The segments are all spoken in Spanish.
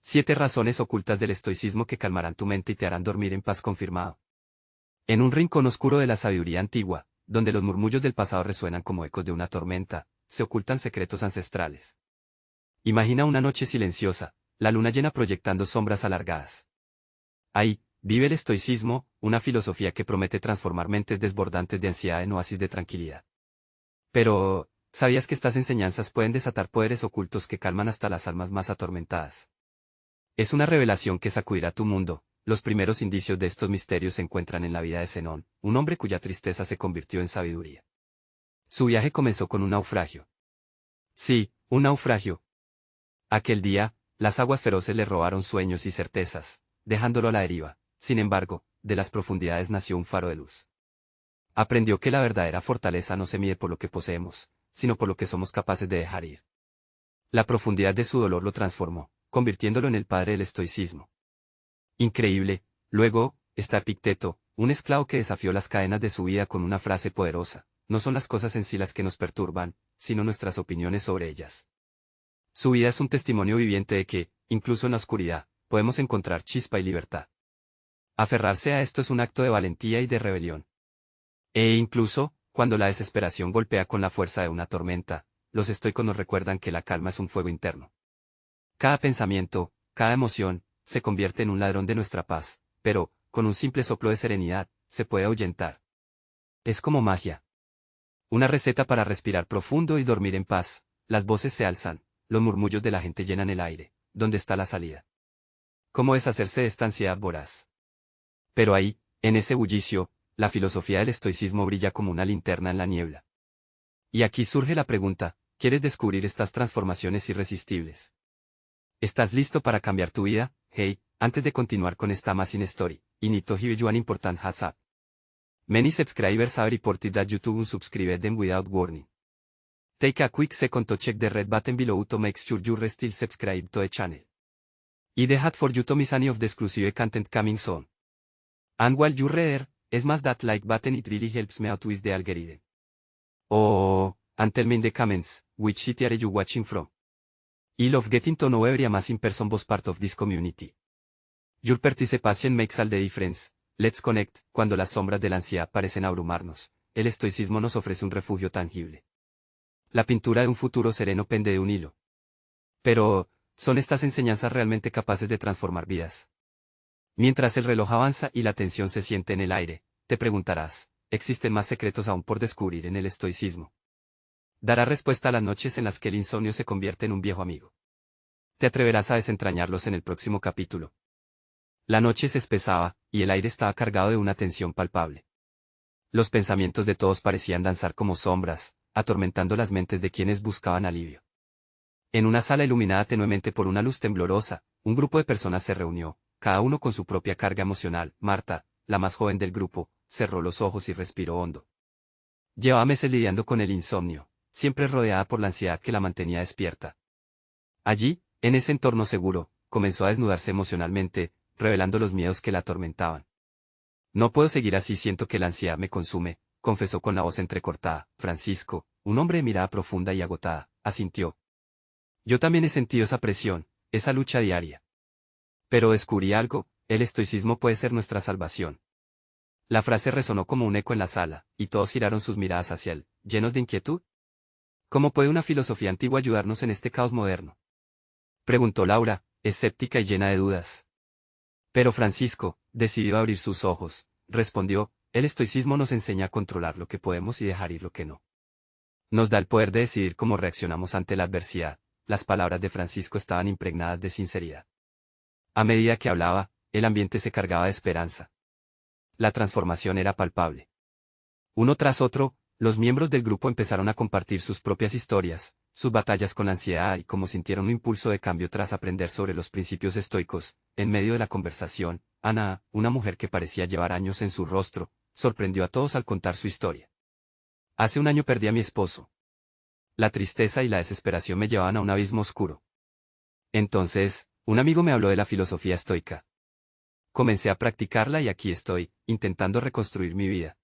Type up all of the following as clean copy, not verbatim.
7 razones ocultas del estoicismo que calmarán tu mente y te harán dormir en paz. Confirmado. En un rincón oscuro de la sabiduría antigua, donde los murmullos del pasado resuenan como ecos de una tormenta, se ocultan secretos ancestrales. Imagina una noche silenciosa, la luna llena proyectando sombras alargadas. Ahí, vive el estoicismo, una filosofía que promete transformar mentes desbordantes de ansiedad en oasis de tranquilidad. Pero, ¿sabías que estas enseñanzas pueden desatar poderes ocultos que calman hasta las almas más atormentadas? Es una revelación que sacudirá tu mundo. Los primeros indicios de estos misterios se encuentran en la vida de Zenón, un hombre cuya tristeza se convirtió en sabiduría. Su viaje comenzó con un naufragio. Sí, un naufragio. Aquel día, las aguas feroces le robaron sueños y certezas, dejándolo a la deriva. Sin embargo, de las profundidades nació un faro de luz. Aprendió que la verdadera fortaleza no se mide por lo que poseemos, sino por lo que somos capaces de dejar ir. La profundidad de su dolor lo transformó, convirtiéndolo en el padre del estoicismo. Increíble. Luego, está Epicteto, un esclavo que desafió las cadenas de su vida con una frase poderosa: no son las cosas en sí las que nos perturban, sino nuestras opiniones sobre ellas. Su vida es un testimonio viviente de que, incluso en la oscuridad, podemos encontrar chispa y libertad. Aferrarse a esto es un acto de valentía y de rebelión. E incluso, cuando la desesperación golpea con la fuerza de una tormenta, los estoicos nos recuerdan que la calma es un fuego interno. Cada pensamiento, cada emoción, se convierte en un ladrón de nuestra paz, pero, con un simple soplo de serenidad, se puede ahuyentar. Es como magia. Una receta para respirar profundo y dormir en paz. Las voces se alzan, los murmullos de la gente llenan el aire. ¿Dónde está la salida? ¿Cómo deshacerse de esta ansiedad voraz? Pero ahí, en ese bullicio, la filosofía del estoicismo brilla como una linterna en la niebla. Y aquí surge la pregunta: ¿quieres descubrir estas transformaciones irresistibles? ¿Estás listo para cambiar tu vida? Hey, antes de continuar con esta amazing story, I need to give you an important heads up. Many subscribers have reported that YouTube unsubscribed them without warning. Take a quick second to check the red button below to make sure you're still subscribed to the channel. It's hard for you to miss any of the exclusive content coming soon. And while you're there, smash that like button, it really helps me out with the algorithm. Oh, and tell me in the comments, which city are you watching from? I love getting to know every amazing person was part of this community. Your participation makes all the difference. Let's connect. Cuando las sombras de la ansiedad parecen abrumarnos, el estoicismo nos ofrece un refugio tangible. La pintura de un futuro sereno pende de un hilo. Pero, ¿son estas enseñanzas realmente capaces de transformar vidas? Mientras el reloj avanza y la tensión se siente en el aire, te preguntarás: ¿existen más secretos aún por descubrir en el estoicismo? Dará respuesta a las noches en las que el insomnio se convierte en un viejo amigo. Te atreverás a desentrañarlos en el próximo capítulo. La noche se espesaba, y el aire estaba cargado de una tensión palpable. Los pensamientos de todos parecían danzar como sombras, atormentando las mentes de quienes buscaban alivio. En una sala iluminada tenuemente por una luz temblorosa, un grupo de personas se reunió, cada uno con su propia carga emocional. Marta, la más joven del grupo, cerró los ojos y respiró hondo. Llevaba meses lidiando con el insomnio, siempre rodeada por la ansiedad que la mantenía despierta. Allí, en ese entorno seguro, comenzó a desnudarse emocionalmente, revelando los miedos que la atormentaban. No puedo seguir así, siento que la ansiedad me consume, confesó con la voz entrecortada. Francisco, un hombre de mirada profunda y agotada, asintió. Yo también he sentido esa presión, esa lucha diaria. Pero descubrí algo: el estoicismo puede ser nuestra salvación. La frase resonó como un eco en la sala, y todos giraron sus miradas hacia él, llenos de inquietud. ¿Cómo puede una filosofía antigua ayudarnos en este caos moderno?, preguntó Laura, escéptica y llena de dudas. Pero Francisco, decidió abrir sus ojos, respondió: el estoicismo nos enseña a controlar lo que podemos y dejar ir lo que no. Nos da el poder de decidir cómo reaccionamos ante la adversidad. Las palabras de Francisco estaban impregnadas de sinceridad. A medida que hablaba, el ambiente se cargaba de esperanza. La transformación era palpable. Uno tras otro, los miembros del grupo empezaron a compartir sus propias historias, sus batallas con la ansiedad y cómo sintieron un impulso de cambio tras aprender sobre los principios estoicos. En medio de la conversación, Ana, una mujer que parecía llevar años en su rostro, sorprendió a todos al contar su historia. Hace un año perdí a mi esposo. La tristeza y la desesperación me llevaban a un abismo oscuro. Entonces, un amigo me habló de la filosofía estoica. Comencé a practicarla y aquí estoy, intentando reconstruir mi vida.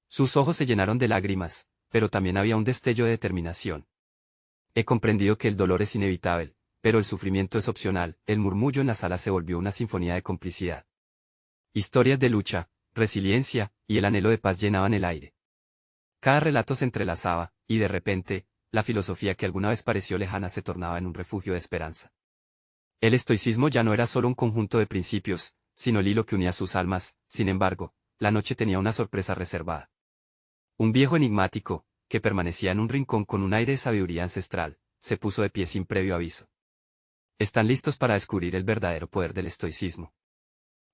Sus ojos se llenaron de lágrimas, pero también había un destello de determinación. He comprendido que el dolor es inevitable, pero el sufrimiento es opcional. El murmullo en la sala se volvió una sinfonía de complicidad. Historias de lucha, resiliencia, y el anhelo de paz llenaban el aire. Cada relato se entrelazaba, y de repente, la filosofía que alguna vez pareció lejana se tornaba en un refugio de esperanza. El estoicismo ya no era solo un conjunto de principios, sino el hilo que unía sus almas. Sin embargo, la noche tenía una sorpresa reservada. Un viejo enigmático, que permanecía en un rincón con un aire de sabiduría ancestral, se puso de pie sin previo aviso. ¿Están listos para descubrir el verdadero poder del estoicismo?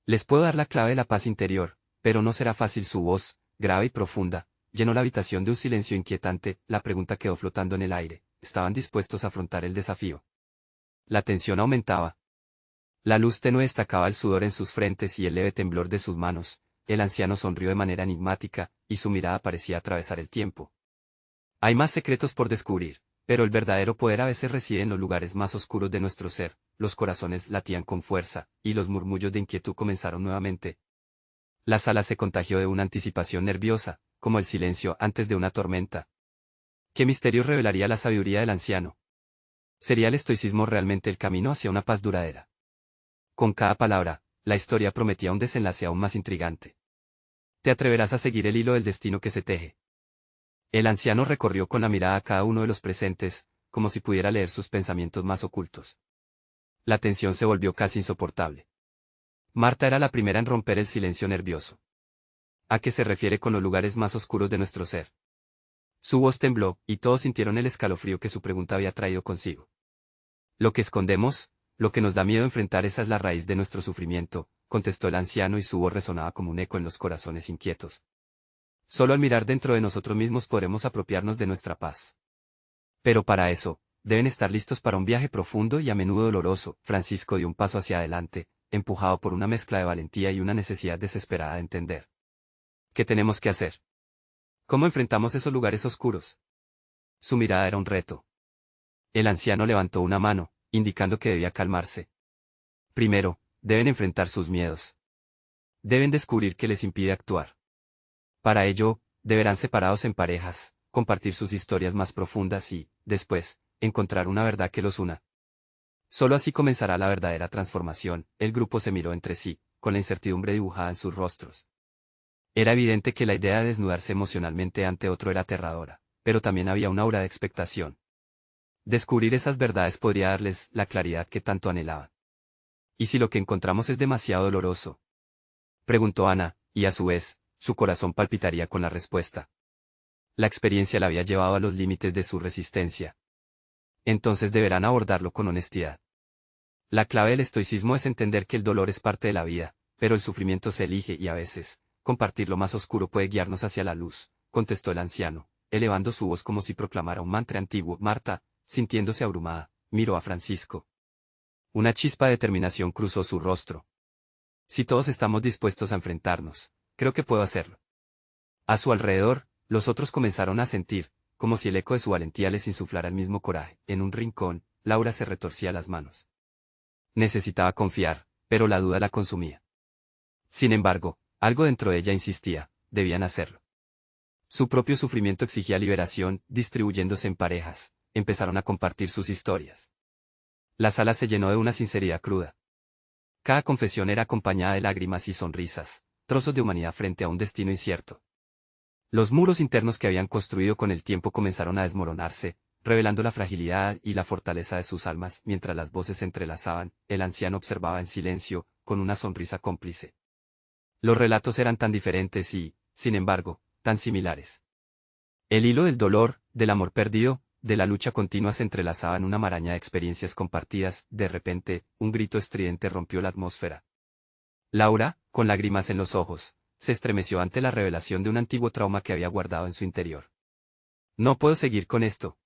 Les puedo dar la clave de la paz interior, pero no será fácil. Su voz, grave y profunda, llenó la habitación de un silencio inquietante. La pregunta quedó flotando en el aire. ¿Estaban dispuestos a afrontar el desafío? La tensión aumentaba. La luz tenue destacaba el sudor en sus frentes y el leve temblor de sus manos. El anciano sonrió de manera enigmática, y su mirada parecía atravesar el tiempo. Hay más secretos por descubrir, pero el verdadero poder a veces reside en los lugares más oscuros de nuestro ser. Los corazones latían con fuerza, y los murmullos de inquietud comenzaron nuevamente. La sala se contagió de una anticipación nerviosa, como el silencio antes de una tormenta. ¿Qué misterio revelaría la sabiduría del anciano? ¿Sería el estoicismo realmente el camino hacia una paz duradera? Con cada palabra, la historia prometía un desenlace aún más intrigante. ¿Te atreverás a seguir el hilo del destino que se teje? El anciano recorrió con la mirada a cada uno de los presentes, como si pudiera leer sus pensamientos más ocultos. La tensión se volvió casi insoportable. Marta era la primera en romper el silencio nervioso. ¿A qué se refiere con los lugares más oscuros de nuestro ser? Su voz tembló, y todos sintieron el escalofrío que su pregunta había traído consigo. Lo que escondemos, lo que nos da miedo enfrentar, esa es la raíz de nuestro sufrimiento, contestó el anciano, y su voz resonaba como un eco en los corazones inquietos. Solo al mirar dentro de nosotros mismos podremos apropiarnos de nuestra paz. Pero para eso, deben estar listos para un viaje profundo y a menudo doloroso. Francisco dio un paso hacia adelante, empujado por una mezcla de valentía y una necesidad desesperada de entender. ¿Qué tenemos que hacer? ¿Cómo enfrentamos esos lugares oscuros? Su mirada era un reto. El anciano levantó una mano, indicando que debía calmarse. Primero, deben enfrentar sus miedos. Deben descubrir qué les impide actuar. Para ello, deberán separados en parejas, compartir sus historias más profundas y, después, encontrar una verdad que los una. Solo así comenzará la verdadera transformación. El grupo se miró entre sí, con la incertidumbre dibujada en sus rostros. Era evidente que la idea de desnudarse emocionalmente ante otro era aterradora, pero también había una aura de expectación. Descubrir esas verdades podría darles la claridad que tanto anhelaban. ¿Y si lo que encontramos es demasiado doloroso? Preguntó Ana, y a su vez, su corazón palpitaría con la respuesta. La experiencia la había llevado a los límites de su resistencia. Entonces deberán abordarlo con honestidad. La clave del estoicismo es entender que el dolor es parte de la vida, pero el sufrimiento se elige y a veces, compartir lo más oscuro puede guiarnos hacia la luz, contestó el anciano, elevando su voz como si proclamara un mantra antiguo. Marta, sintiéndose abrumada, miró a Francisco. Una chispa de determinación cruzó su rostro. Si todos estamos dispuestos a enfrentarnos, creo que puedo hacerlo. A su alrededor, los otros comenzaron a sentir, como si el eco de su valentía les insuflara el mismo coraje. En un rincón, Laura se retorcía las manos. Necesitaba confiar, pero la duda la consumía. Sin embargo, algo dentro de ella insistía, debían hacerlo. Su propio sufrimiento exigía liberación. Distribuyéndose en parejas, empezaron a compartir sus historias. La sala se llenó de una sinceridad cruda. Cada confesión era acompañada de lágrimas y sonrisas, trozos de humanidad frente a un destino incierto. Los muros internos que habían construido con el tiempo comenzaron a desmoronarse, revelando la fragilidad y la fortaleza de sus almas. Mientras las voces se entrelazaban, el anciano observaba en silencio, con una sonrisa cómplice. Los relatos eran tan diferentes y, sin embargo, tan similares. El hilo del dolor, del amor perdido, de la lucha continua se entrelazaba en una maraña de experiencias compartidas. De repente, un grito estridente rompió la atmósfera. Laura, con lágrimas en los ojos, se estremeció ante la revelación de un antiguo trauma que había guardado en su interior. No puedo seguir con esto.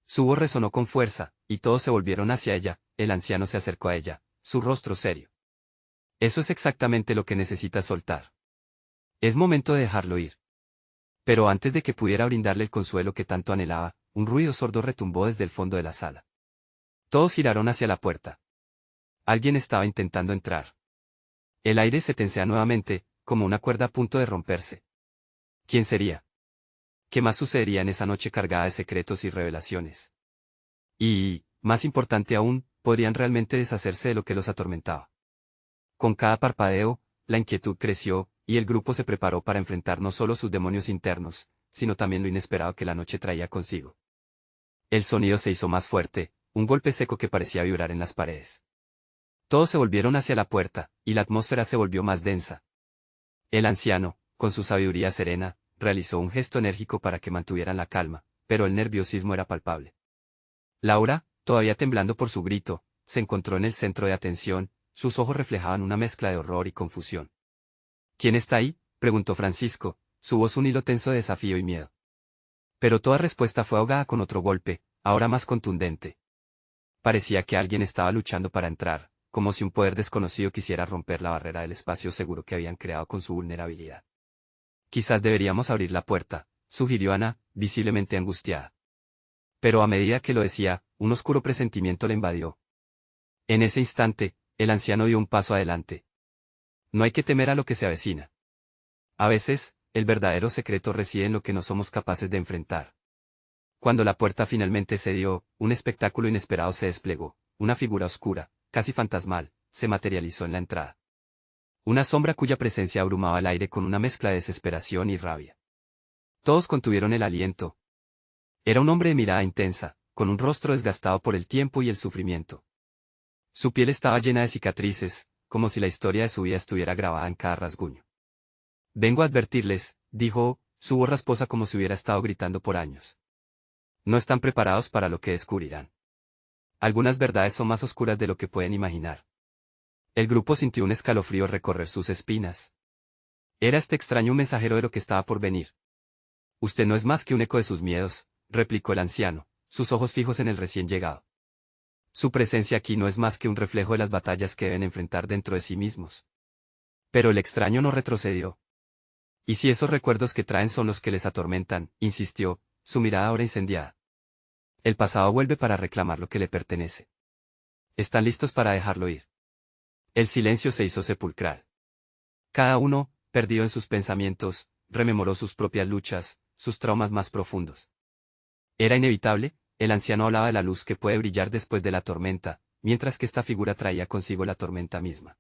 Su voz resonó con fuerza, y todos se volvieron hacia ella. El anciano se acercó a ella, su rostro serio. Eso es exactamente lo que necesitas soltar. Es momento de dejarlo ir. Pero antes de que pudiera brindarle el consuelo que tanto anhelaba, un ruido sordo retumbó desde el fondo de la sala. Todos giraron hacia la puerta. Alguien estaba intentando entrar. El aire se tensea nuevamente, como una cuerda a punto de romperse. ¿Quién sería? ¿Qué más sucedería en esa noche cargada de secretos y revelaciones? Y, más importante aún, podrían realmente deshacerse de lo que los atormentaba. Con cada parpadeo, la inquietud creció, y el grupo se preparó para enfrentar no solo sus demonios internos, sino también lo inesperado que la noche traía consigo. El sonido se hizo más fuerte, un golpe seco que parecía vibrar en las paredes. Todos se volvieron hacia la puerta, y la atmósfera se volvió más densa. El anciano, con su sabiduría serena, realizó un gesto enérgico para que mantuvieran la calma, pero el nerviosismo era palpable. Laura, todavía temblando por su grito, se encontró en el centro de atención, sus ojos reflejaban una mezcla de horror y confusión. ¿Quién está ahí?, preguntó Francisco, su voz un hilo tenso de desafío y miedo. Pero toda respuesta fue ahogada con otro golpe, ahora más contundente. Parecía que alguien estaba luchando para entrar, como si un poder desconocido quisiera romper la barrera del espacio seguro que habían creado con su vulnerabilidad. Quizás deberíamos abrir la puerta, sugirió Ana, visiblemente angustiada. Pero a medida que lo decía, un oscuro presentimiento le invadió. En ese instante, el anciano dio un paso adelante. No hay que temer a lo que se avecina. A veces, el verdadero secreto reside en lo que no somos capaces de enfrentar. Cuando la puerta finalmente cedió, un espectáculo inesperado se desplegó, una figura oscura, casi fantasmal, se materializó en la entrada. Una sombra cuya presencia abrumaba el aire con una mezcla de desesperación y rabia. Todos contuvieron el aliento. Era un hombre de mirada intensa, con un rostro desgastado por el tiempo y el sufrimiento. Su piel estaba llena de cicatrices, como si la historia de su vida estuviera grabada en cada rasguño. Vengo a advertirles, dijo, su voz rasposa como si hubiera estado gritando por años. No están preparados para lo que descubrirán. Algunas verdades son más oscuras de lo que pueden imaginar. El grupo sintió un escalofrío recorrer sus espinas. Era este extraño un mensajero de lo que estaba por venir. Usted no es más que un eco de sus miedos, replicó el anciano, sus ojos fijos en el recién llegado. Su presencia aquí no es más que un reflejo de las batallas que deben enfrentar dentro de sí mismos. Pero el extraño no retrocedió. ¿Y si esos recuerdos que traen son los que les atormentan?, insistió, su mirada ahora incendiada. El pasado vuelve para reclamar lo que le pertenece. ¿Están listos para dejarlo ir? El silencio se hizo sepulcral. Cada uno, perdido en sus pensamientos, rememoró sus propias luchas, sus traumas más profundos. Era inevitable, el anciano hablaba de la luz que puede brillar después de la tormenta, mientras que esta figura traía consigo la tormenta misma.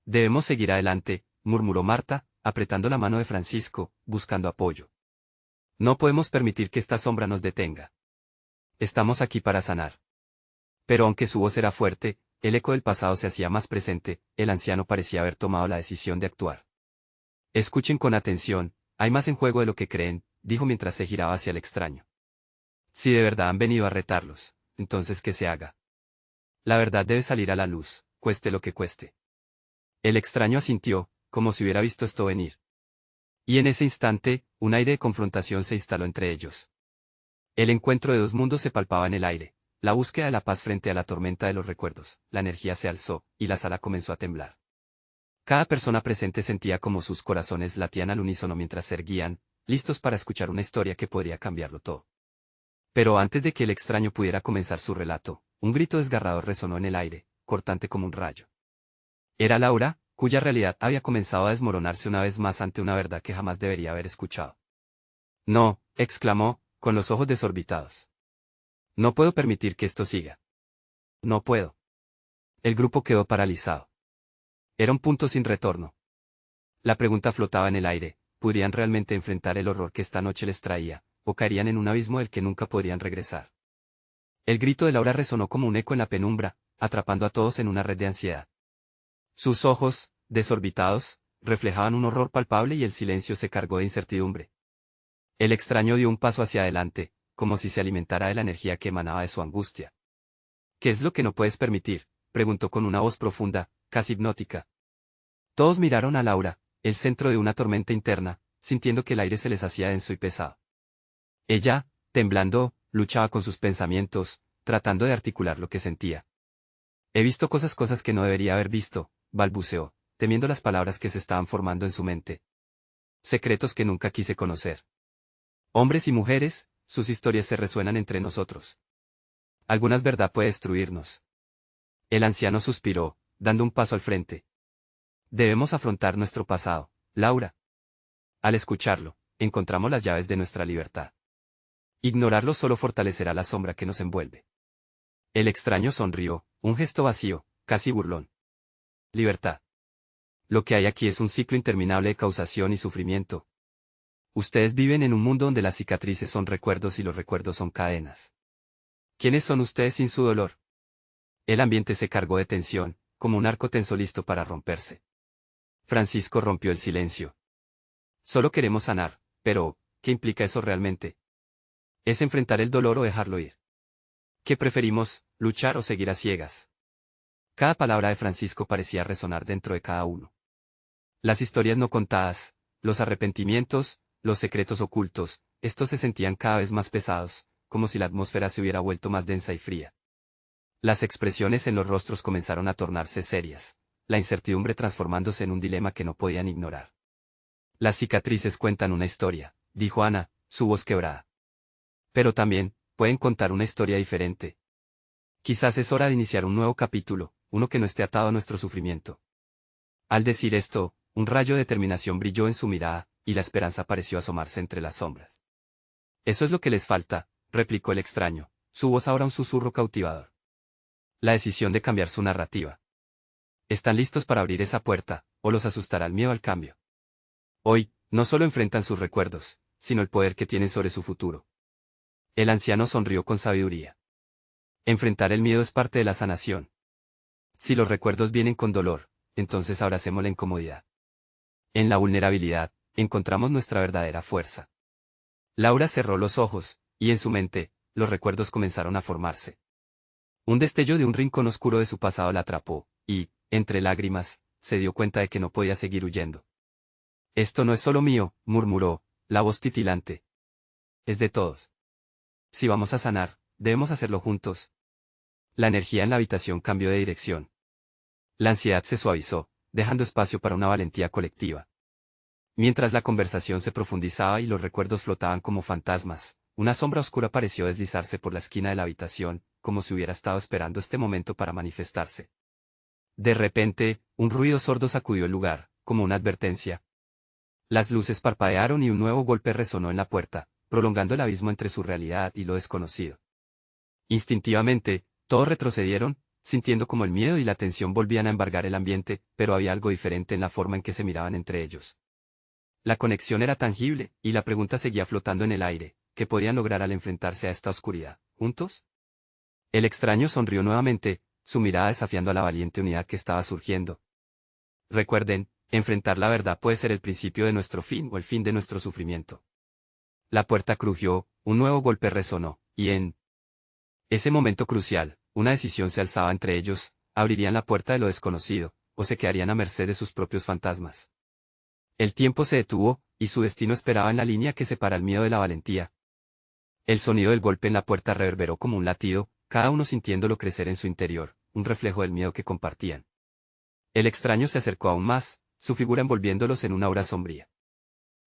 Debemos seguir adelante, murmuró Marta, apretando la mano de Francisco, buscando apoyo. No podemos permitir que esta sombra nos detenga. Estamos aquí para sanar. Pero aunque su voz era fuerte, el eco del pasado se hacía más presente, el anciano parecía haber tomado la decisión de actuar. Escuchen con atención, hay más en juego de lo que creen, dijo mientras se giraba hacia el extraño. Si de verdad han venido a retarlos, entonces que se haga. La verdad debe salir a la luz, cueste lo que cueste. El extraño asintió, como si hubiera visto esto venir. Y en ese instante, un aire de confrontación se instaló entre ellos. El encuentro de dos mundos se palpaba en el aire, la búsqueda de la paz frente a la tormenta de los recuerdos, la energía se alzó, y la sala comenzó a temblar. Cada persona presente sentía como sus corazones latían al unísono mientras se erguían, listos para escuchar una historia que podría cambiarlo todo. Pero antes de que el extraño pudiera comenzar su relato, un grito desgarrador resonó en el aire, cortante como un rayo. Era Laura, cuya realidad había comenzado a desmoronarse una vez más ante una verdad que jamás debería haber escuchado. No, exclamó, con los ojos desorbitados. No puedo permitir que esto siga. No puedo. El grupo quedó paralizado. Era un punto sin retorno. La pregunta flotaba en el aire, ¿podrían realmente enfrentar el horror que esta noche les traía, o caerían en un abismo del que nunca podrían regresar? El grito de Laura resonó como un eco en la penumbra, atrapando a todos en una red de ansiedad. Sus ojos, desorbitados, reflejaban un horror palpable y el silencio se cargó de incertidumbre. El extraño dio un paso hacia adelante, como si se alimentara de la energía que emanaba de su angustia. ¿Qué es lo que no puedes permitir?, preguntó con una voz profunda, casi hipnótica. Todos miraron a Laura, el centro de una tormenta interna, sintiendo que el aire se les hacía denso y pesado. Ella, temblando, luchaba con sus pensamientos, tratando de articular lo que sentía. He visto cosas que no debería haber visto, balbuceó, temiendo las palabras que se estaban formando en su mente. Secretos que nunca quise conocer. Hombres y mujeres, sus historias se resuenan entre nosotros. Algunas verdad puede destruirnos. El anciano suspiró, dando un paso al frente. Debemos afrontar nuestro pasado, Laura. Al escucharlo, encontramos las llaves de nuestra libertad. Ignorarlo solo fortalecerá la sombra que nos envuelve. El extraño sonrió, Un gesto vacío, casi burlón. Libertad. Lo que hay aquí es un ciclo interminable de causación y sufrimiento. Ustedes viven en un mundo donde las cicatrices son recuerdos y los recuerdos son cadenas. ¿Quiénes son ustedes sin su dolor? El ambiente se cargó de tensión, como un arco tenso listo para romperse. Francisco rompió el silencio. Solo queremos sanar, pero, ¿qué implica eso realmente? ¿Es enfrentar el dolor o dejarlo ir? ¿Qué preferimos, luchar o seguir a ciegas? Cada palabra de Francisco parecía resonar dentro de cada uno. Las historias no contadas, los arrepentimientos, los secretos ocultos, estos se sentían cada vez más pesados, como si la atmósfera se hubiera vuelto más densa y fría. Las expresiones en los rostros comenzaron a tornarse serias, la incertidumbre transformándose en un dilema que no podían ignorar. Las cicatrices cuentan una historia, dijo Ana, su voz quebrada. Pero también, pueden contar una historia diferente. Quizás es hora de iniciar un nuevo capítulo, uno que no esté atado a nuestro sufrimiento. Al decir esto, un rayo de determinación brilló en su mirada, y la esperanza pareció asomarse entre las sombras. Eso es lo que les falta, replicó el extraño, su voz ahora un susurro cautivador. La decisión de cambiar su narrativa. ¿Están listos para abrir esa puerta, o los asustará el miedo al cambio? Hoy, no solo enfrentan sus recuerdos, sino el poder que tienen sobre su futuro. El anciano sonrió con sabiduría. Enfrentar el miedo es parte de la sanación. Si los recuerdos vienen con dolor, entonces abracemos la incomodidad. En la vulnerabilidad, encontramos nuestra verdadera fuerza. Laura cerró los ojos, y en su mente, los recuerdos comenzaron a formarse. Un destello de un rincón oscuro de su pasado la atrapó, y, entre lágrimas, se dio cuenta de que no podía seguir huyendo. Esto no es solo mío, murmuró, la voz titilante. Es de todos. Si vamos a sanar, debemos hacerlo juntos. La energía en la habitación cambió de dirección. La ansiedad se suavizó, dejando espacio para una valentía colectiva. Mientras la conversación se profundizaba y los recuerdos flotaban como fantasmas, una sombra oscura pareció deslizarse por la esquina de la habitación, como si hubiera estado esperando este momento para manifestarse. De repente, un ruido sordo sacudió el lugar, como una advertencia. Las luces parpadearon y un nuevo golpe resonó en la puerta, prolongando el abismo entre su realidad y lo desconocido. Instintivamente, todos retrocedieron, sintiendo como el miedo y la tensión volvían a embargar el ambiente, pero había algo diferente en la forma en que se miraban entre ellos. La conexión era tangible, y la pregunta seguía flotando en el aire, ¿qué podían lograr al enfrentarse a esta oscuridad, juntos? El extraño sonrió nuevamente, su mirada desafiando a la valiente unidad que estaba surgiendo. Recuerden, enfrentar la verdad puede ser el principio de nuestro fin o el fin de nuestro sufrimiento. La puerta crujió, un nuevo golpe resonó, y en ese momento crucial, una decisión se alzaba entre ellos: abrirían la puerta de lo desconocido, o se quedarían a merced de sus propios fantasmas. El tiempo se detuvo, y su destino esperaba en la línea que separa el miedo de la valentía. El sonido del golpe en la puerta reverberó como un latido, cada uno sintiéndolo crecer en su interior, un reflejo del miedo que compartían. El extraño se acercó aún más, su figura envolviéndolos en una aura sombría.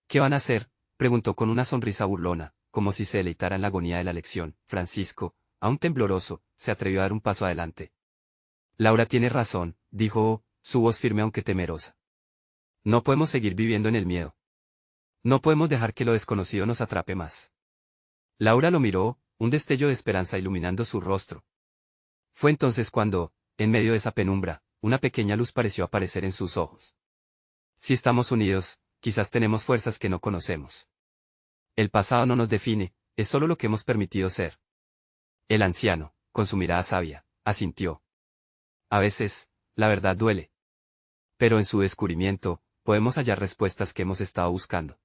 ¿Qué van a hacer?, preguntó con una sonrisa burlona, como si se deleitara en la agonía de la lección. Francisco, aún tembloroso, se atrevió a dar un paso adelante. Laura tiene razón, dijo, su voz firme aunque temerosa. No podemos seguir viviendo en el miedo. No podemos dejar que lo desconocido nos atrape más. Laura lo miró, un destello de esperanza iluminando su rostro. Fue entonces cuando, en medio de esa penumbra, una pequeña luz pareció aparecer en sus ojos. Si estamos unidos, quizás tenemos fuerzas que no conocemos. El pasado no nos define, es solo lo que hemos permitido ser. El anciano, con su mirada sabia, asintió. A veces, la verdad duele. Pero en su descubrimiento, podemos hallar respuestas que hemos estado buscando.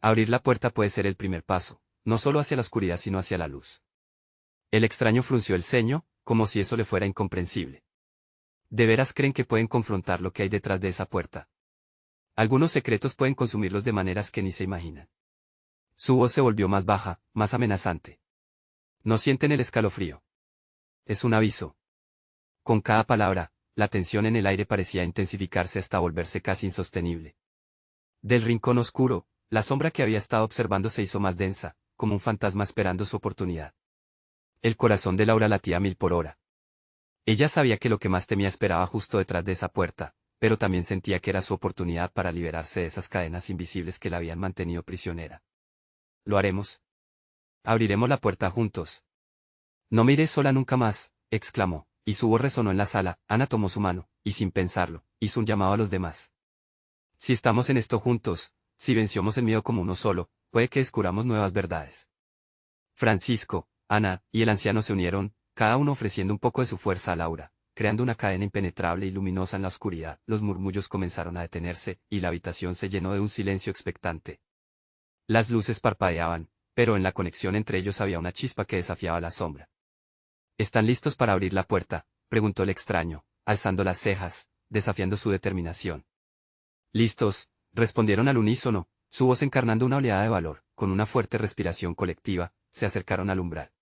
Abrir la puerta puede ser el primer paso, no solo hacia la oscuridad sino hacia la luz. El extraño frunció el ceño, como si eso le fuera incomprensible. ¿De veras creen que pueden confrontar lo que hay detrás de esa puerta? Algunos secretos pueden consumirlos de maneras que ni se imaginan. Su voz se volvió más baja, más amenazante. ¿No sienten el escalofrío? Es un aviso. Con cada palabra, la tensión en el aire parecía intensificarse hasta volverse casi insostenible. Del rincón oscuro, la sombra que había estado observando se hizo más densa, como un fantasma esperando su oportunidad. El corazón de Laura latía a 1000 por hora. Ella sabía que lo que más temía esperaba justo detrás de esa puerta, pero también sentía que era su oportunidad para liberarse de esas cadenas invisibles que la habían mantenido prisionera. ¿Lo haremos? Abriremos la puerta juntos. No me iré sola nunca más, exclamó, y su voz resonó en la sala. Ana tomó su mano, y sin pensarlo, hizo un llamado a los demás. Si estamos en esto juntos, si vencemos el miedo como uno solo, puede que descubramos nuevas verdades. Francisco, Ana y el anciano se unieron, cada uno ofreciendo un poco de su fuerza a Laura, creando una cadena impenetrable y luminosa en la oscuridad. Los murmullos comenzaron a detenerse, y la habitación se llenó de un silencio expectante. Las luces parpadeaban, pero en la conexión entre ellos había una chispa que desafiaba la sombra. ¿Están listos para abrir la puerta?, preguntó el extraño, alzando las cejas, desafiando su determinación. Listos, respondieron al unísono, su voz encarnando una oleada de valor. Con una fuerte respiración colectiva, se acercaron al umbral.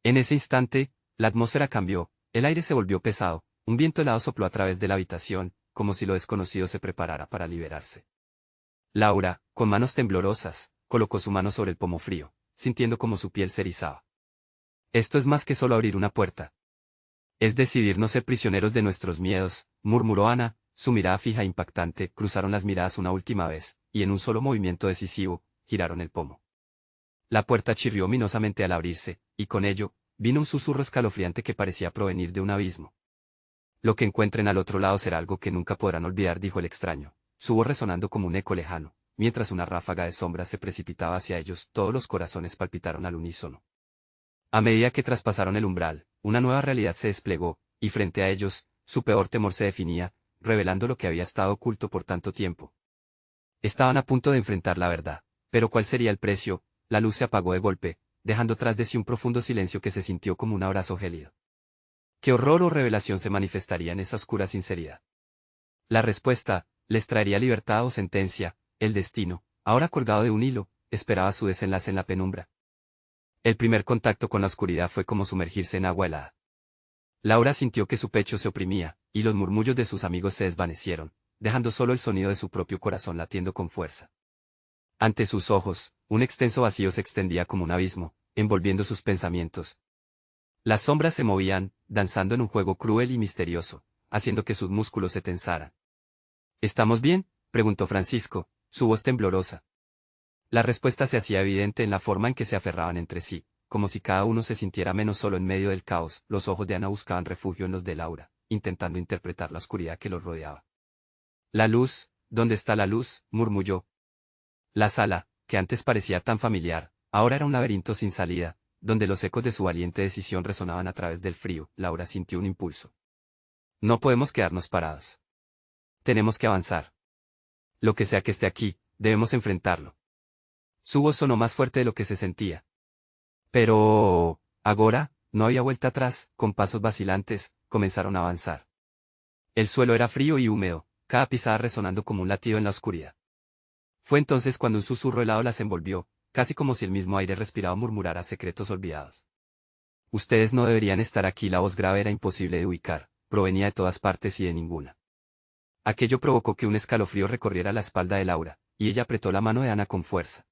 En ese instante, la atmósfera cambió, el aire se volvió pesado, un viento helado sopló a través de la habitación, como si lo desconocido se preparara para liberarse. Laura, con manos temblorosas, colocó su mano sobre el pomo frío, sintiendo como su piel se erizaba. Esto es más que solo abrir una puerta. Es decidir no ser prisioneros de nuestros miedos, murmuró Ana, su mirada fija e impactante. Cruzaron las miradas una última vez, y en un solo movimiento decisivo, giraron el pomo. La puerta chirrió ominosamente al abrirse, y con ello, vino un susurro escalofriante que parecía provenir de un abismo. Lo que encuentren al otro lado será algo que nunca podrán olvidar, dijo el extraño, su voz resonando como un eco lejano. Mientras una ráfaga de sombras se precipitaba hacia ellos, todos los corazones palpitaron al unísono. A medida que traspasaron el umbral, una nueva realidad se desplegó, y frente a ellos, su peor temor se definía, revelando lo que había estado oculto por tanto tiempo. Estaban a punto de enfrentar la verdad, pero ¿cuál sería el precio? La luz se apagó de golpe, dejando tras de sí un profundo silencio que se sintió como un abrazo gélido. ¿Qué horror o revelación se manifestaría en esa oscura sinceridad? La respuesta, les traería libertad o sentencia. El destino, ahora colgado de un hilo, esperaba su desenlace en la penumbra. El primer contacto con la oscuridad fue como sumergirse en agua helada. Laura sintió que su pecho se oprimía, y los murmullos de sus amigos se desvanecieron, dejando solo el sonido de su propio corazón latiendo con fuerza. Ante sus ojos, un extenso vacío se extendía como un abismo, envolviendo sus pensamientos. Las sombras se movían, danzando en un juego cruel y misterioso, haciendo que sus músculos se tensaran. ¿Estamos bien?, preguntó Francisco, su voz temblorosa. La respuesta se hacía evidente en la forma en que se aferraban entre sí, como si cada uno se sintiera menos solo en medio del caos. Los ojos de Ana buscaban refugio en los de Laura, intentando interpretar la oscuridad que los rodeaba. La luz, ¿dónde está la luz?, murmulló. La sala, que antes parecía tan familiar, ahora era un laberinto sin salida, donde los ecos de su valiente decisión resonaban a través del frío. Laura sintió un impulso. No podemos quedarnos parados. Tenemos que avanzar. Lo que sea que esté aquí, debemos enfrentarlo. Su voz sonó más fuerte de lo que se sentía. Pero, ahora, no había vuelta atrás. Con pasos vacilantes, comenzaron a avanzar. El suelo era frío y húmedo, cada pisada resonando como un latido en la oscuridad. Fue entonces cuando un susurro helado las envolvió, casi como si el mismo aire respirado murmurara secretos olvidados. Ustedes no deberían estar aquí. La voz grave era imposible de ubicar, provenía de todas partes y de ninguna. Aquello provocó que un escalofrío recorriera la espalda de Laura, y ella apretó la mano de Ana con fuerza.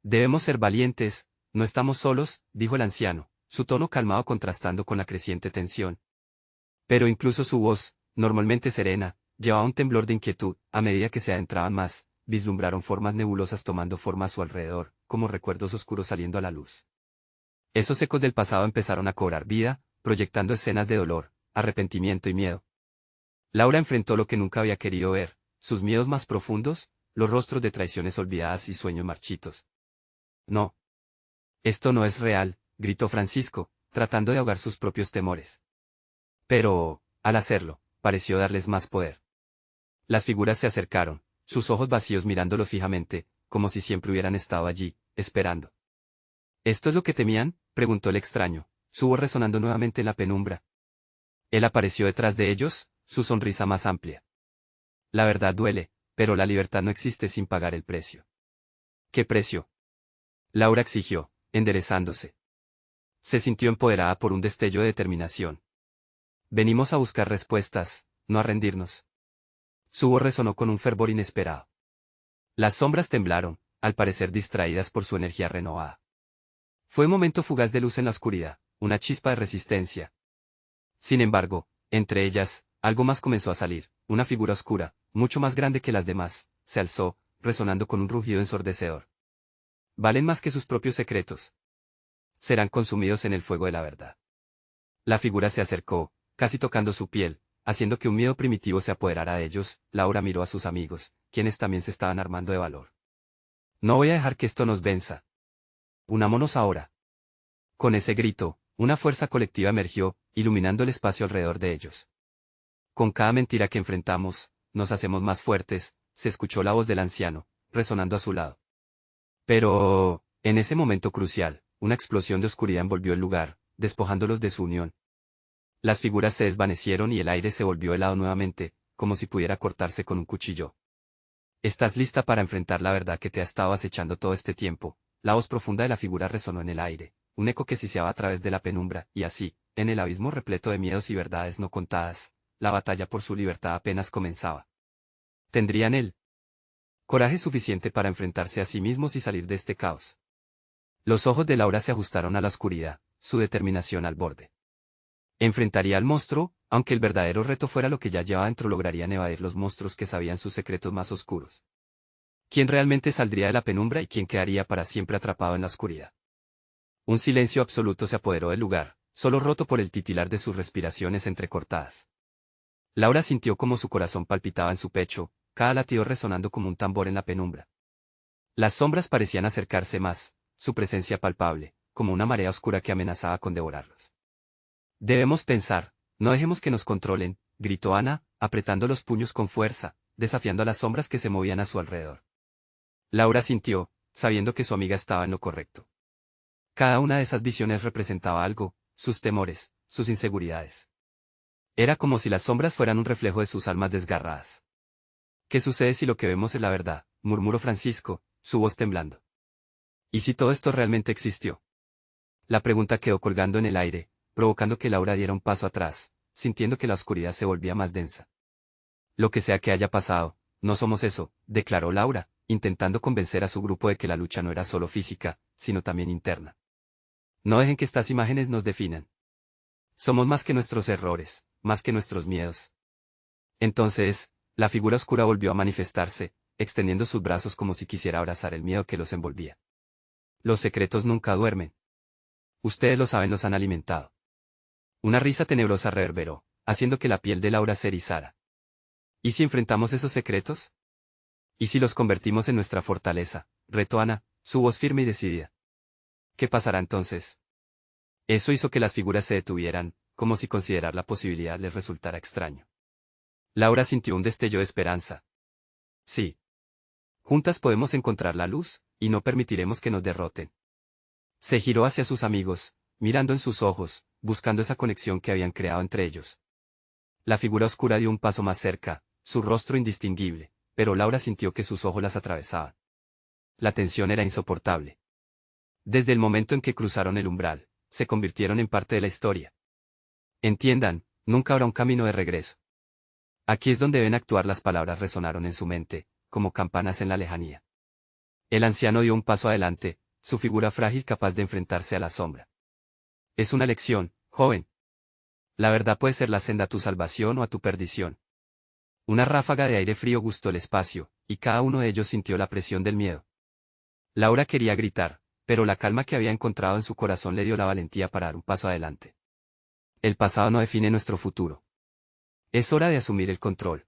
Debemos ser valientes, no estamos solos, dijo el anciano, su tono calmado contrastando con la creciente tensión. Pero incluso su voz, normalmente serena, llevaba un temblor de inquietud. A medida que se adentraban más, vislumbraron formas nebulosas tomando forma a su alrededor, como recuerdos oscuros saliendo a la luz. Esos ecos del pasado empezaron a cobrar vida, proyectando escenas de dolor, arrepentimiento y miedo. Laura enfrentó lo que nunca había querido ver, sus miedos más profundos, los rostros de traiciones olvidadas y sueños marchitos. No. Esto no es real, gritó Francisco, tratando de ahogar sus propios temores. Pero, al hacerlo, pareció darles más poder. Las figuras se acercaron, sus ojos vacíos mirándolo fijamente, como si siempre hubieran estado allí, esperando. ¿Esto es lo que temían?, preguntó el extraño, su voz resonando nuevamente en la penumbra. Él apareció detrás de ellos, su sonrisa más amplia. La verdad duele, pero la libertad no existe sin pagar el precio. ¿Qué precio?, Laura exigió, enderezándose. Se sintió empoderada por un destello de determinación. Venimos a buscar respuestas, no a rendirnos. Su voz resonó con un fervor inesperado. Las sombras temblaron, al parecer distraídas por su energía renovada. Fue un momento fugaz de luz en la oscuridad, una chispa de resistencia. Sin embargo, entre ellas, algo más comenzó a salir, una figura oscura, mucho más grande que las demás, se alzó, resonando con un rugido ensordecedor. Valen más que sus propios secretos. Serán consumidos en el fuego de la verdad. La figura se acercó, casi tocando su piel, haciendo que un miedo primitivo se apoderara de ellos. Laura miró a sus amigos, quienes también se estaban armando de valor. No voy a dejar que esto nos venza. Unámonos ahora. Con ese grito, una fuerza colectiva emergió, iluminando el espacio alrededor de ellos. Con cada mentira que enfrentamos, nos hacemos más fuertes, se escuchó la voz del anciano, resonando a su lado. Pero, en ese momento crucial, una explosión de oscuridad envolvió el lugar, despojándolos de su unión. Las figuras se desvanecieron y el aire se volvió helado nuevamente, como si pudiera cortarse con un cuchillo. ¿Estás lista para enfrentar la verdad que te ha estado acechando todo este tiempo? La voz profunda de la figura resonó en el aire, un eco que siseaba a través de la penumbra, y así, en el abismo repleto de miedos y verdades no contadas, la batalla por su libertad apenas comenzaba. ¿Tendrían él coraje suficiente para enfrentarse a sí mismos y salir de este caos? Los ojos de Laura se ajustaron a la oscuridad, su determinación al borde. Enfrentaría al monstruo, aunque el verdadero reto fuera lo que ya llevaba dentro, lograrían evadir los monstruos que sabían sus secretos más oscuros. ¿Quién realmente saldría de la penumbra y quién quedaría para siempre atrapado en la oscuridad? Un silencio absoluto se apoderó del lugar, solo roto por el titilar de sus respiraciones entrecortadas. Laura sintió como su corazón palpitaba en su pecho, cada latido resonando como un tambor en la penumbra. Las sombras parecían acercarse más, su presencia palpable, como una marea oscura que amenazaba con devorarlos. Debemos pensar, no dejemos que nos controlen, gritó Ana, apretando los puños con fuerza, desafiando a las sombras que se movían a su alrededor. Laura sintió, sabiendo que su amiga estaba en lo correcto. Cada una de esas visiones representaba algo, sus temores, sus inseguridades. Era como si las sombras fueran un reflejo de sus almas desgarradas. ¿Qué sucede si lo que vemos es la verdad?, murmuró Francisco, su voz temblando. ¿Y si todo esto realmente existió? La pregunta quedó colgando en el aire, provocando que Laura diera un paso atrás, sintiendo que la oscuridad se volvía más densa. Lo que sea que haya pasado, no somos eso, declaró Laura, intentando convencer a su grupo de que la lucha no era solo física, sino también interna. No dejen que estas imágenes nos definan. Somos más que nuestros errores, más que nuestros miedos. Entonces, la figura oscura volvió a manifestarse, extendiendo sus brazos como si quisiera abrazar el miedo que los envolvía. Los secretos nunca duermen. Ustedes lo saben, los han alimentado. Una risa tenebrosa reverberó, haciendo que la piel de Laura se erizara. ¿Y si enfrentamos esos secretos? ¿Y si los convertimos en nuestra fortaleza? Retó Ana, su voz firme y decidida. ¿Qué pasará entonces? Eso hizo que las figuras se detuvieran, como si considerar la posibilidad les resultara extraño. Laura sintió un destello de esperanza. Sí. Juntas podemos encontrar la luz, y no permitiremos que nos derroten. Se giró hacia sus amigos, mirando en sus ojos, buscando esa conexión que habían creado entre ellos. La figura oscura dio un paso más cerca, su rostro indistinguible, pero Laura sintió que sus ojos las atravesaban. La tensión era insoportable. Desde el momento en que cruzaron el umbral, se convirtieron en parte de la historia. Entiendan, nunca habrá un camino de regreso. Aquí es donde deben actuar. Las palabras resonaron en su mente, como campanas en la lejanía. El anciano dio un paso adelante, su figura frágil capaz de enfrentarse a la sombra. Es una lección, joven. La verdad puede ser la senda a tu salvación o a tu perdición. Una ráfaga de aire frío gustó el espacio, y cada uno de ellos sintió la presión del miedo. Laura quería gritar, pero la calma que había encontrado en su corazón le dio la valentía para dar un paso adelante. El pasado no define nuestro futuro. Es hora de asumir el control.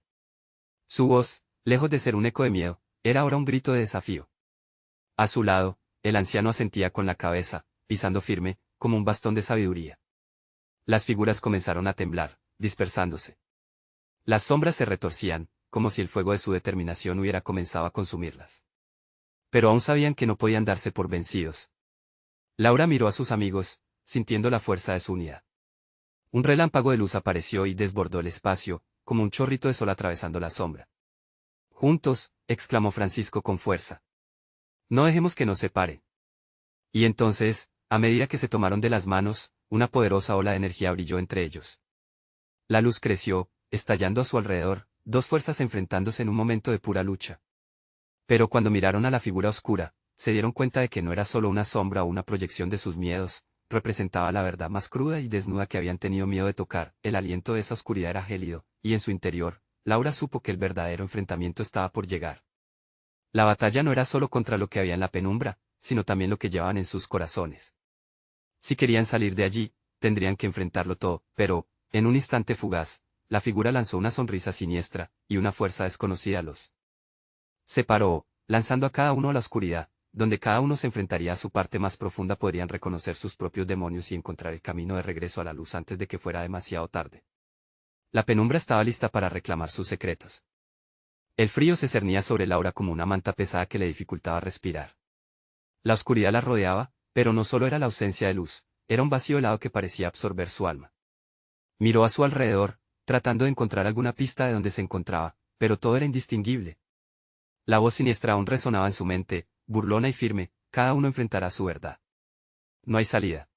Su voz, lejos de ser un eco de miedo, era ahora un grito de desafío. A su lado, el anciano asentía con la cabeza, pisando firme, como un bastón de sabiduría. Las figuras comenzaron a temblar, dispersándose. Las sombras se retorcían, como si el fuego de su determinación hubiera comenzado a consumirlas. Pero aún sabían que no podían darse por vencidos. Laura miró a sus amigos, sintiendo la fuerza de su unidad. Un relámpago de luz apareció y desbordó el espacio, como un chorrito de sol atravesando la sombra. Juntos, exclamó Francisco con fuerza. No dejemos que nos separen. Y entonces, a medida que se tomaron de las manos, una poderosa ola de energía brilló entre ellos. La luz creció, estallando a su alrededor, dos fuerzas enfrentándose en un momento de pura lucha. Pero cuando miraron a la figura oscura, se dieron cuenta de que no era solo una sombra o una proyección de sus miedos, representaba la verdad más cruda y desnuda que habían tenido miedo de tocar. El aliento de esa oscuridad era gélido, y en su interior, Laura supo que el verdadero enfrentamiento estaba por llegar. La batalla no era solo contra lo que había en la penumbra, sino también lo que llevaban en sus corazones. Si querían salir de allí, tendrían que enfrentarlo todo, pero, en un instante fugaz, la figura lanzó una sonrisa siniestra, y una fuerza desconocida los separó, lanzando a cada uno a la oscuridad, donde cada uno se enfrentaría a su parte más profunda. Podrían reconocer sus propios demonios y encontrar el camino de regreso a la luz antes de que fuera demasiado tarde. La penumbra estaba lista para reclamar sus secretos. El frío se cernía sobre Laura como una manta pesada que le dificultaba respirar. La oscuridad la rodeaba, pero no solo era la ausencia de luz, era un vacío helado que parecía absorber su alma. Miró a su alrededor, tratando de encontrar alguna pista de donde se encontraba, pero todo era indistinguible. La voz siniestra aún resonaba en su mente, burlona y firme: cada uno enfrentará su verdad. No hay salida.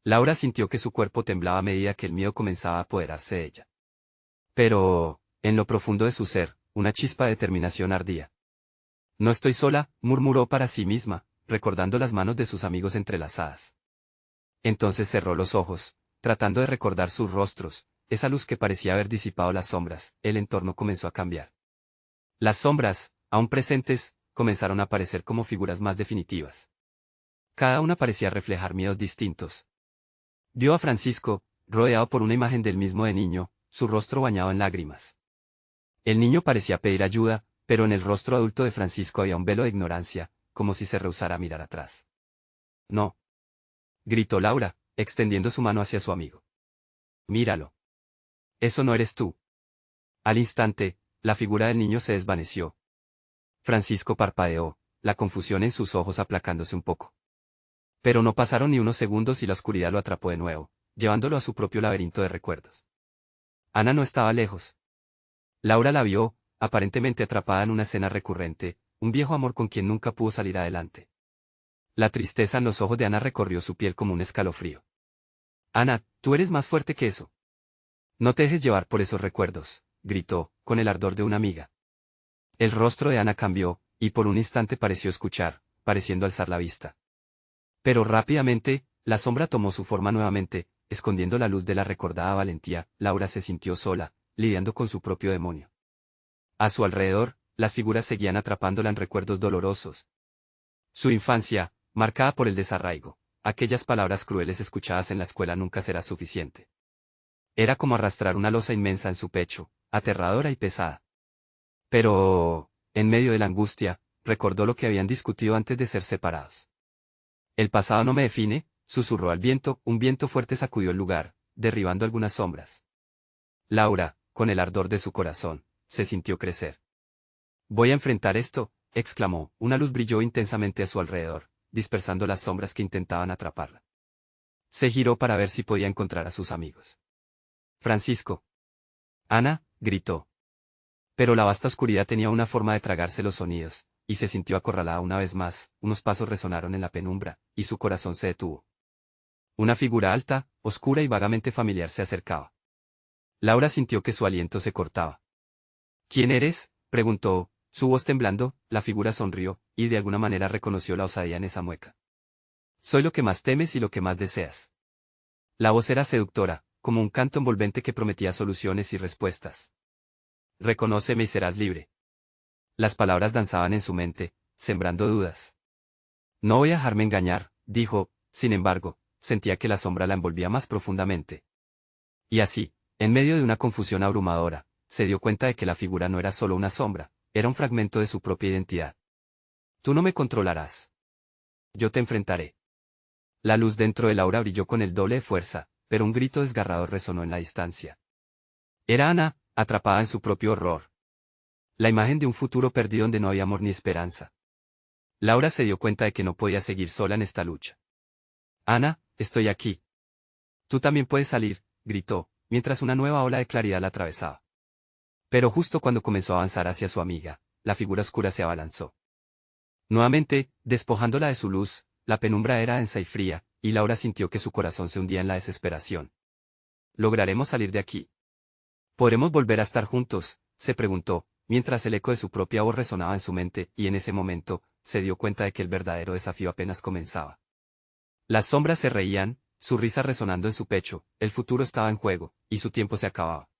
Laura sintió que su cuerpo temblaba a medida que el miedo comenzaba a apoderarse de ella. Pero, en lo profundo de su ser, una chispa de determinación ardía. No estoy sola, murmuró para sí misma, recordando las manos de sus amigos entrelazadas. Entonces cerró los ojos, tratando de recordar sus rostros, esa luz que parecía haber disipado las sombras. El entorno comenzó a cambiar. Las sombras, aún presentes, comenzaron a aparecer como figuras más definitivas. Cada una parecía reflejar miedos distintos. Vio a Francisco, rodeado por una imagen del mismo de niño, su rostro bañado en lágrimas. El niño parecía pedir ayuda, pero en el rostro adulto de Francisco había un velo de ignorancia, como si se rehusara a mirar atrás. No. Gritó Laura, extendiendo su mano hacia su amigo. Míralo. Eso no eres tú. Al instante, la figura del niño se desvaneció. Francisco parpadeó, la confusión en sus ojos aplacándose un poco. Pero no pasaron ni unos segundos y la oscuridad lo atrapó de nuevo, llevándolo a su propio laberinto de recuerdos. Ana no estaba lejos. Laura la vio, aparentemente atrapada en una escena recurrente, un viejo amor con quien nunca pudo salir adelante. La tristeza en los ojos de Ana recorrió su piel como un escalofrío. Ana, tú eres más fuerte que eso. No te dejes llevar por esos recuerdos, gritó, con el ardor de una amiga. El rostro de Ana cambió, y por un instante pareció escuchar, pareciendo alzar la vista. Pero rápidamente, la sombra tomó su forma nuevamente, escondiendo la luz de la recordada valentía. Laura se sintió sola, lidiando con su propio demonio. A su alrededor, las figuras seguían atrapándola en recuerdos dolorosos. Su infancia, marcada por el desarraigo, aquellas palabras crueles escuchadas en la escuela: nunca será suficiente. Era como arrastrar una losa inmensa en su pecho, aterradora y pesada. Pero, en medio de la angustia, recordó lo que habían discutido antes de ser separados. El pasado no me define, susurró al viento. Un viento fuerte sacudió el lugar, derribando algunas sombras. Laura, con el ardor de su corazón, se sintió crecer. Voy a enfrentar esto, exclamó. Una luz brilló intensamente a su alrededor, dispersando las sombras que intentaban atraparla. Se giró para ver si podía encontrar a sus amigos. Francisco. Ana, gritó. Pero la vasta oscuridad tenía una forma de tragarse los sonidos, y se sintió acorralada una vez más. Unos pasos resonaron en la penumbra, y su corazón se detuvo. Una figura alta, oscura y vagamente familiar se acercaba. Laura sintió que su aliento se cortaba. ¿Quién eres?, preguntó, su voz temblando. La figura sonrió, y de alguna manera reconoció la osadía en esa mueca. Soy lo que más temes y lo que más deseas. La voz era seductora, como un canto envolvente que prometía soluciones y respuestas. Reconóceme y serás libre. Las palabras danzaban en su mente, sembrando dudas. No voy a dejarme engañar, dijo. Sin embargo, sentía que la sombra la envolvía más profundamente. Y así, en medio de una confusión abrumadora, se dio cuenta de que la figura no era solo una sombra, era un fragmento de su propia identidad. Tú no me controlarás. Yo te enfrentaré. La luz dentro de Laura brilló con el doble de fuerza, pero un grito desgarrador resonó en la distancia. Era Ana, atrapada en su propio horror. La imagen de un futuro perdido donde no había amor ni esperanza. Laura se dio cuenta de que no podía seguir sola en esta lucha. Ana, estoy aquí. Tú también puedes salir, gritó, mientras una nueva ola de claridad la atravesaba. Pero justo cuando comenzó a avanzar hacia su amiga, la figura oscura se abalanzó. Nuevamente, despojándola de su luz, la penumbra era densa y fría, y Laura sintió que su corazón se hundía en la desesperación. ¿Lograremos salir de aquí? ¿Podremos volver a estar juntos?, se preguntó, mientras el eco de su propia voz resonaba en su mente, y en ese momento, se dio cuenta de que el verdadero desafío apenas comenzaba. Las sombras se reían, su risa resonando en su pecho. El futuro estaba en juego, y su tiempo se acababa.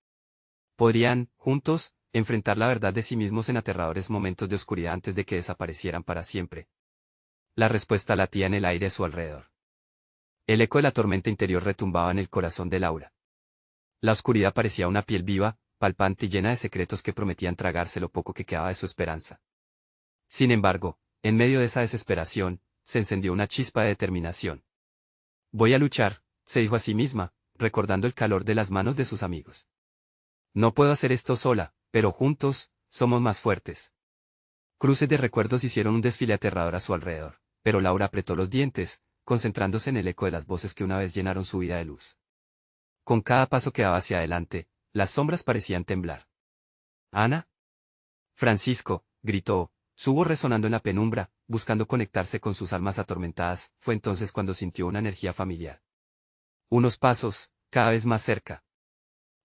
¿Podrían, juntos, enfrentar la verdad de sí mismos en aterradores momentos de oscuridad antes de que desaparecieran para siempre? La respuesta latía en el aire a su alrededor. El eco de la tormenta interior retumbaba en el corazón de Laura. La oscuridad parecía una piel viva, palpante y llena de secretos que prometían tragarse lo poco que quedaba de su esperanza. Sin embargo, en medio de esa desesperación, se encendió una chispa de determinación. Voy a luchar, se dijo a sí misma, recordando el calor de las manos de sus amigos. No puedo hacer esto sola, pero juntos, somos más fuertes. Cruces de recuerdos hicieron un desfile aterrador a su alrededor, pero Laura apretó los dientes, concentrándose en el eco de las voces que una vez llenaron su vida de luz. Con cada paso que daba hacia adelante, las sombras parecían temblar. «¿Ana?» «Francisco», gritó, su voz resonando en la penumbra, buscando conectarse con sus almas atormentadas. Fue entonces cuando sintió una energía familiar. Unos pasos, cada vez más cerca.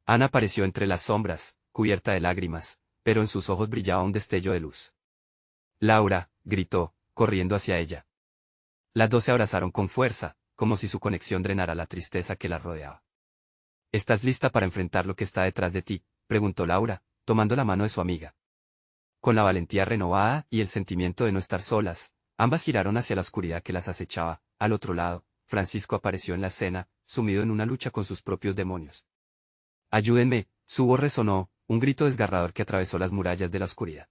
Ana apareció entre las sombras, cubierta de lágrimas, pero en sus ojos brillaba un destello de luz. «Laura», gritó, corriendo hacia ella. Las dos se abrazaron con fuerza, como si su conexión drenara la tristeza que la rodeaba. «¿Estás lista para enfrentar lo que está detrás de ti?», preguntó Laura, tomando la mano de su amiga. Con la valentía renovada y el sentimiento de no estar solas, ambas giraron hacia la oscuridad que las acechaba. Al otro lado, Francisco apareció en la escena, sumido en una lucha con sus propios demonios. «Ayúdenme», su voz resonó, un grito desgarrador que atravesó las murallas de la oscuridad.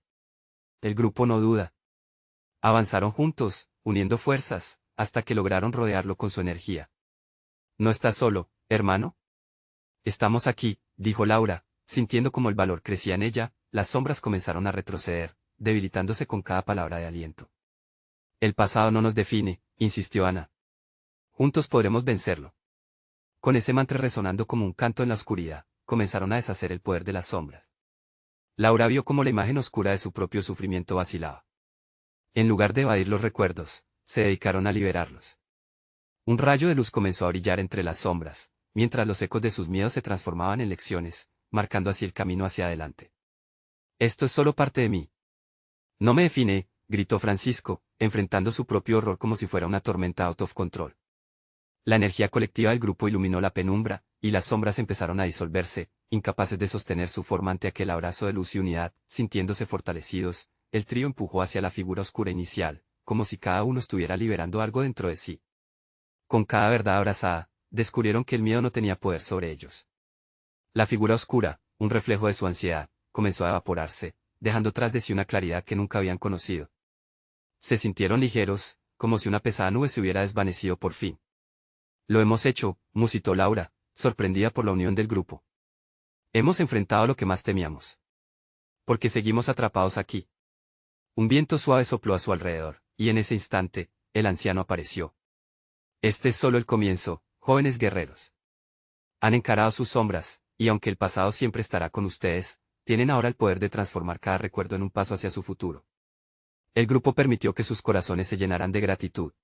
El grupo no duda. Avanzaron juntos, uniendo fuerzas, hasta que lograron rodearlo con su energía. «¿No estás solo, hermano?» «Estamos aquí», dijo Laura, sintiendo como el valor crecía en ella. Las sombras comenzaron a retroceder, debilitándose con cada palabra de aliento. «El pasado no nos define», insistió Ana. «Juntos podremos vencerlo». Con ese mantra resonando como un canto en la oscuridad, comenzaron a deshacer el poder de las sombras. Laura vio cómo la imagen oscura de su propio sufrimiento vacilaba. En lugar de evadir los recuerdos, se dedicaron a liberarlos. Un rayo de luz comenzó a brillar entre las sombras, mientras los ecos de sus miedos se transformaban en lecciones, marcando así el camino hacia adelante. «Esto es solo parte de mí. No me define», gritó Francisco, enfrentando su propio horror como si fuera una tormenta out of control. La energía colectiva del grupo iluminó la penumbra, y las sombras empezaron a disolverse, incapaces de sostener su forma ante aquel abrazo de luz y unidad. Sintiéndose fortalecidos, el trío empujó hacia la figura oscura inicial, como si cada uno estuviera liberando algo dentro de sí. Con cada verdad abrazada, descubrieron que el miedo no tenía poder sobre ellos. La figura oscura, un reflejo de su ansiedad, comenzó a evaporarse, dejando tras de sí una claridad que nunca habían conocido. Se sintieron ligeros, como si una pesada nube se hubiera desvanecido por fin. «Lo hemos hecho», musitó Laura, sorprendida por la unión del grupo. «Hemos enfrentado lo que más temíamos. ¿Por qué seguimos atrapados aquí?» Un viento suave sopló a su alrededor, y en ese instante, el anciano apareció. «Este es solo el comienzo, jóvenes guerreros. Han encarado sus sombras, y aunque el pasado siempre estará con ustedes, tienen ahora el poder de transformar cada recuerdo en un paso hacia su futuro». El grupo permitió que sus corazones se llenaran de gratitud.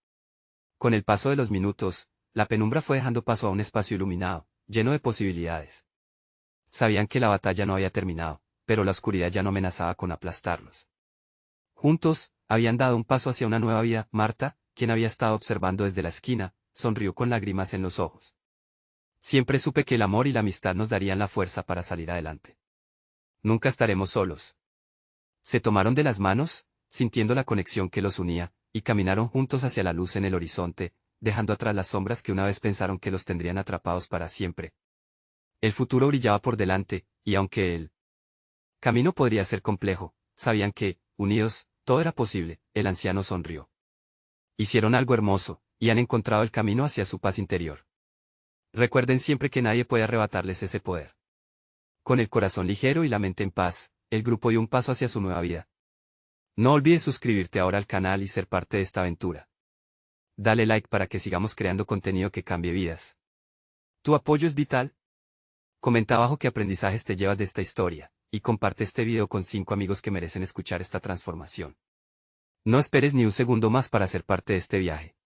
Con el paso de los minutos, la penumbra fue dejando paso a un espacio iluminado, lleno de posibilidades. Sabían que la batalla no había terminado, pero la oscuridad ya no amenazaba con aplastarlos. Juntos, habían dado un paso hacia una nueva vida. Marta, quien había estado observando desde la esquina, sonrió con lágrimas en los ojos. «Siempre supe que el amor y la amistad nos darían la fuerza para salir adelante. Nunca estaremos solos». Se tomaron de las manos, sintiendo la conexión que los unía, y caminaron juntos hacia la luz en el horizonte, dejando atrás las sombras que una vez pensaron que los tendrían atrapados para siempre. El futuro brillaba por delante, y aunque el camino podría ser complejo, sabían que, unidos, todo era posible. El anciano sonrió. «Hicieron algo hermoso, y han encontrado el camino hacia su paz interior. Recuerden siempre que nadie puede arrebatarles ese poder». Con el corazón ligero y la mente en paz, el grupo dio un paso hacia su nueva vida. No olvides suscribirte ahora al canal y ser parte de esta aventura. Dale like para que sigamos creando contenido que cambie vidas. Tu apoyo es vital. Comenta abajo qué aprendizajes te llevas de esta historia, y comparte este video con 5 amigos que merecen escuchar esta transformación. No esperes ni un segundo más para ser parte de este viaje.